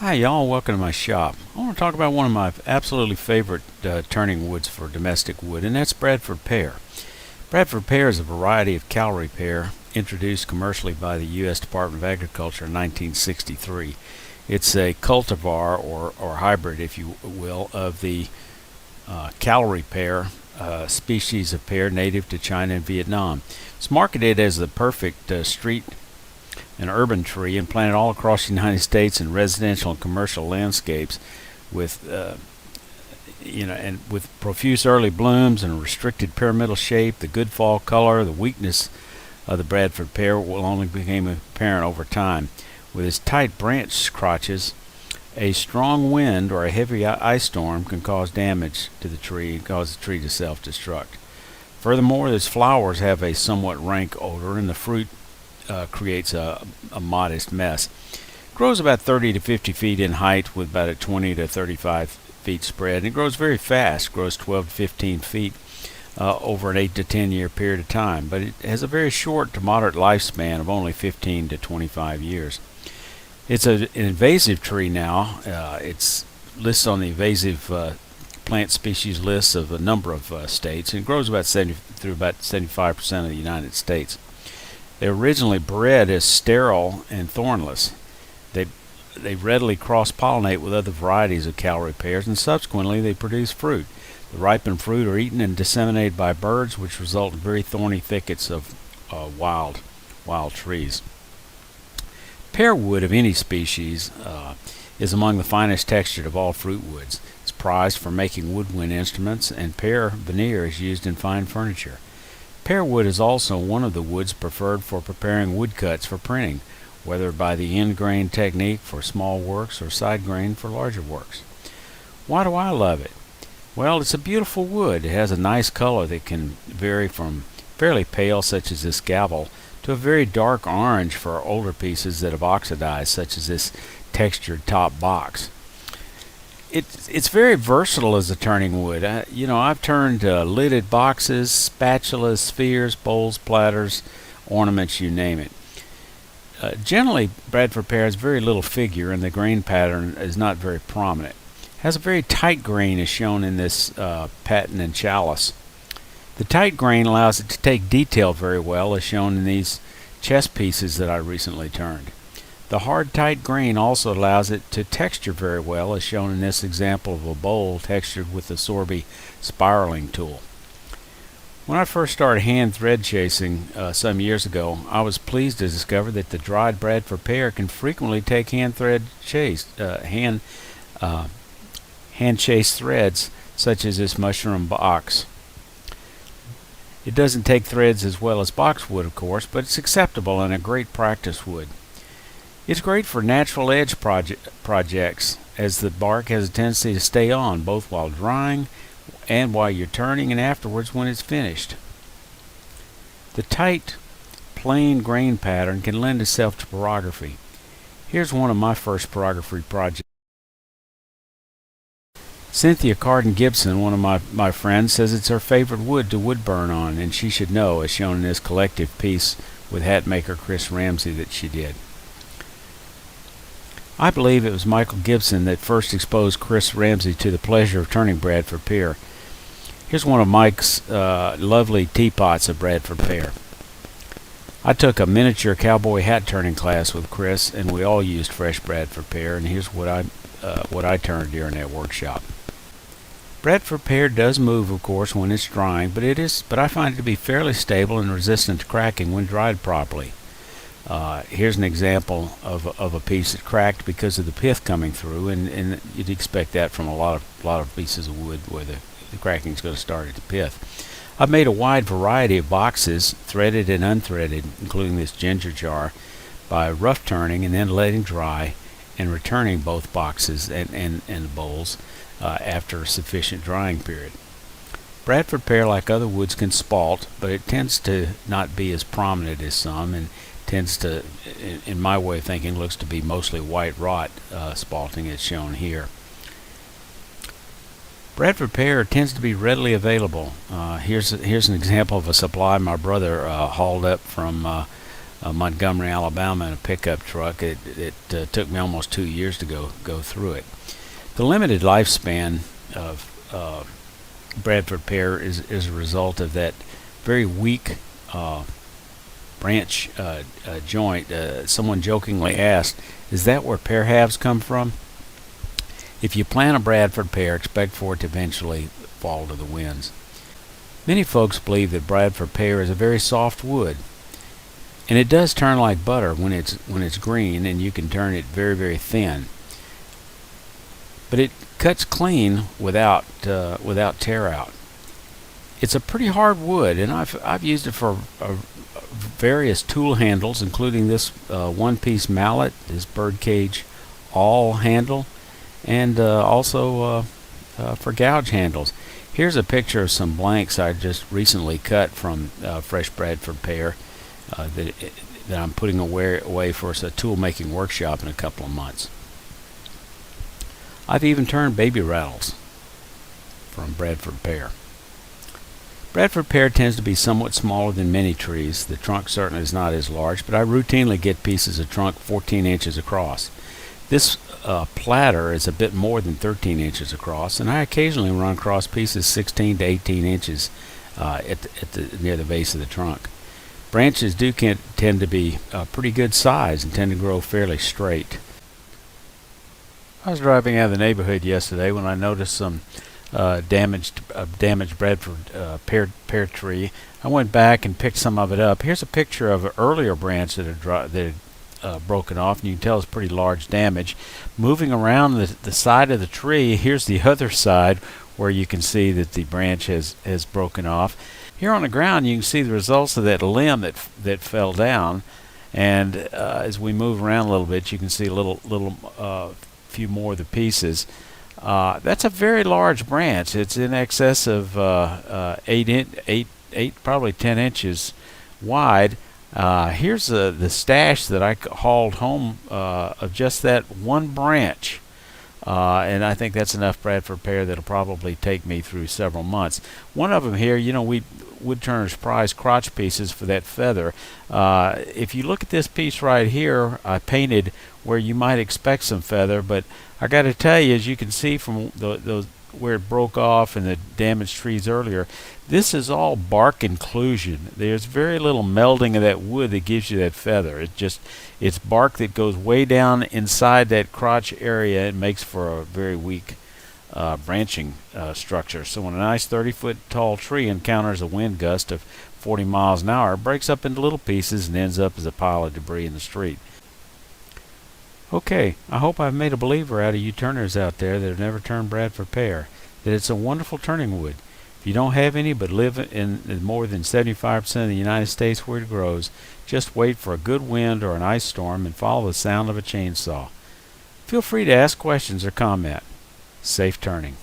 Hi y'all, welcome to my shop. I want to talk about one of my absolutely favorite turning woods for domestic wood, and that's Bradford Pear. Bradford Pear is a variety of calorie pear introduced commercially by the U.S. Department of Agriculture in 1963. It's a cultivar or hybrid, if you will, of the calorie pear, species of pear native to China and Vietnam. It's marketed as the perfect street an urban tree and planted all across the United States in residential and commercial landscapes with and with profuse early blooms and a restricted pyramidal shape. The good fall color, the weakness of the Bradford pear will only become apparent over time. With its tight branch crotches, a strong wind or a heavy ice storm can cause damage to the tree and cause the tree to self-destruct. Furthermore, its flowers have a somewhat rank odor, and the fruit creates a modest mess. It grows about 30 to 50 feet in height with about a 20 to 35 feet spread, and it grows very fast. It grows 12 to 15 feet over an 8 to 10 year period of time, but it has a very short to moderate lifespan of only 15 to 25 years. It's an invasive tree now. It's listed on the invasive plant species lists of a number of states, and it grows about 70 through about 75% of the United States. They originally bred as sterile and thornless. They readily cross-pollinate with other varieties of calorie pears, and subsequently they produce fruit. The ripened fruit are eaten and disseminated by birds, which result in very thorny thickets of wild trees. Pear wood of any species is among the finest textured of all fruit woods. It's prized for making woodwind instruments, and pear veneer is used in fine furniture. Pear wood is also one of the woods preferred for preparing woodcuts for printing, whether by the end grain technique for small works or side grain for larger works. Why do I love it? Well, it's a beautiful wood. It has a nice color that can vary from fairly pale, such as this gavel, to a very dark orange for older pieces that have oxidized, such as this textured top box. It's very versatile as a turning wood. I've turned lidded boxes, spatulas, spheres, bowls, platters, ornaments, you name it. Generally, Bradford pear has very little figure, and the grain pattern is not very prominent. It has a very tight grain, as shown in this paten and chalice. The tight grain allows it to take detail very well, as shown in these chess pieces that I recently turned. The hard, tight grain also allows it to texture very well, as shown in this example of a bowl textured with the Sorby spiraling tool. When I first started hand thread chasing some years ago, I was pleased to discover that the dried Bradford pear can frequently take hand chased threads, such as this mushroom box. It doesn't take threads as well as boxwood, of course, but it's acceptable and a great practice wood. It's great for natural edge projects, as the bark has a tendency to stay on both while drying and while you're turning and afterwards when it's finished. The tight, plain grain pattern can lend itself to pyrography. Here's one of my first pyrography projects. Cynthia Carden Gibson, one of my friends, says it's her favorite wood to wood burn on, and she should know, as shown in this collective piece with hat maker Chris Ramsey that she did. I believe it was Michael Gibson that first exposed Chris Ramsey to the pleasure of turning Bradford pear. Here's one of Mike's lovely teapots of Bradford pear. I took a miniature cowboy hat turning class with Chris, and we all used fresh Bradford pear, and here's what I turned during that workshop. Bradford pear does move, of course, when it's drying, but I find it to be fairly stable and resistant to cracking when dried properly. Here's an example of a piece that cracked because of the pith coming through, and you'd expect that from a lot of pieces of wood where the cracking is going to start at the pith. I've made a wide variety of boxes, threaded and unthreaded, including this ginger jar, by rough turning and then letting dry and returning both boxes and bowls after a sufficient drying period. Bradford pear, like other woods, can spalt, but it tends to not be as prominent as some, and tends to, in my way of thinking, looks to be mostly white rot spalting, as shown here. Bradford pear tends to be readily available. Here's an example of a supply my brother hauled up from Montgomery, Alabama in a pickup truck. It took me almost 2 years to go through it. The limited lifespan of Bradford Pear is a result of that very weak branch joint. Someone jokingly asked, "Is that where pear halves come from?" If you plant a Bradford Pear, expect for it to eventually fall to the winds. Many folks believe that Bradford Pear is a very soft wood, and it does turn like butter when it's green, and you can turn it very, very thin. But it cuts clean without tear out. It's a pretty hard wood, and I've used it for various tool handles, including this one-piece mallet, this birdcage awl handle, and also for gouge handles. Here's a picture of some blanks I just recently cut from fresh Bradford Pear that I'm putting away for a tool making workshop in a couple of months. I've even turned baby rattles from Bradford Pear. Bradford Pear tends to be somewhat smaller than many trees. The trunk certainly is not as large, but I routinely get pieces of trunk 14 inches across. This platter is a bit more than 13 inches across, and I occasionally run across pieces 16 to 18 inches near the base of the trunk. Branches do tend to be pretty good size and tend to grow fairly straight. I was driving out of the neighborhood yesterday when I noticed some damaged Bradford pear tree. I went back and picked some of it up. Here's a picture of an earlier branch that had broken off, and you can tell it's pretty large damage. Moving around the side of the tree, here's the other side where you can see that the branch has broken off. Here on the ground you can see the results of that limb that fell down, and as we move around a little bit you can see a few more of the pieces. That's a very large branch. It's in excess of 8 probably 10 inches wide. Here's the stash that I hauled home of just that one branch, and I think that's enough Bradford Pear that'll probably take me through several months. One of them here, we woodturners prize crotch pieces for that feather. If you look at this piece right here, I painted where you might expect some feather, but I got to tell you, as you can see from those where it broke off and the damaged trees earlier, this is all bark inclusion. There's very little melding of that wood that gives you that feather. It's bark that goes way down inside that crotch area and makes for a very weak branching structure. So when a nice 30-foot tall tree encounters a wind gust of 40 miles an hour, it breaks up into little pieces and ends up as a pile of debris in the street. Okay, I hope I've made a believer out of you turners out there that have never turned Bradford Pear, that it's a wonderful turning wood. If you don't have any but live in more than 75% of the United States where it grows, just wait for a good wind or an ice storm and follow the sound of a chainsaw. Feel free to ask questions or comment. Safe turning.